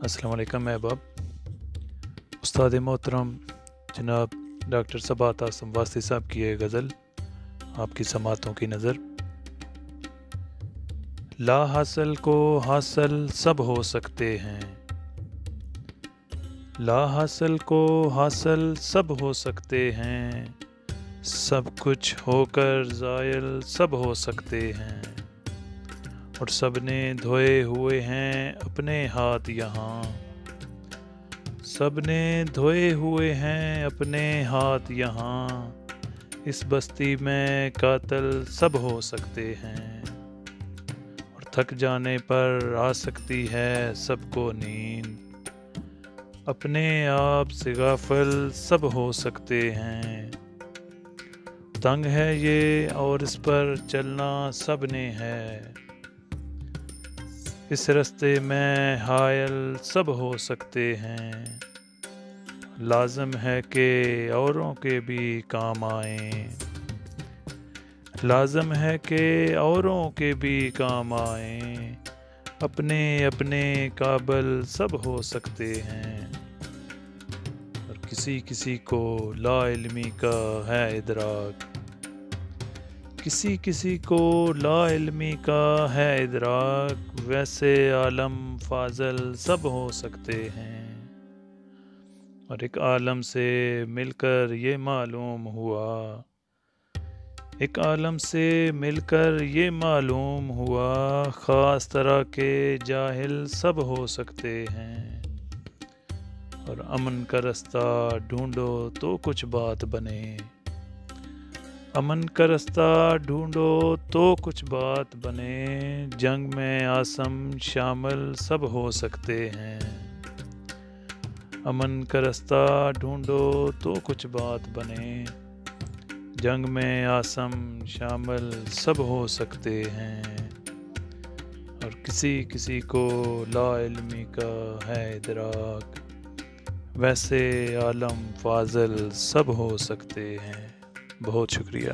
अस्सलाम वालेकुम अहबाब। उस्ताद मोहतरम जनाब डॉक्टर सबात आसम वास्ती साहब की ये गज़ल आपकी समातों की नज़र। ला हासिल को हासिल सब हो सकते हैं, ला हासिल को हासिल सब हो सकते हैं, सब कुछ होकर ज़ायल सब हो सकते हैं, और सब ने धोए हुए हैं अपने हाथ यहाँ, सब ने धोए हुए हैं अपने हाथ यहाँ, इस बस्ती में कातिल सब हो सकते हैं, और थक जाने पर आ सकती है सबको नींद, अपने आप से गाफिल सब हो सकते हैं। तंग है ये और इस पर चलना सब ने है, इस रास्ते में हायल सब हो सकते हैं, लाज़िम है कि औरों के भी काम आएं, लाज़िम है कि औरों के भी काम आएं, अपने अपने काबिल सब हो सकते हैं, और किसी किसी को लाइल्मी का है इदराक, किसी किसी को लाइल्मी का है इदराक, वैसे आलम फाजल सब हो सकते हैं, और एक आलम से मिलकर ये मालूम हुआ, एक आलम से मिलकर ये मालूम हुआ, ख़ास तरह के जाहिल सब हो सकते हैं, और अमन का रास्ता ढूंढो तो कुछ बात बने, अमन का रास्ता ढूंढो तो कुछ बात बने, जंग में आसम शामिल सब हो सकते हैं, अमन का रास्ता ढूंढो तो कुछ बात बने, जंग में आसम शामिल सब हो सकते हैं, और किसी किसी को लाइल्मी का है इदराक, वैसे आलम फाजल सब हो सकते हैं। बहुत शुक्रिया।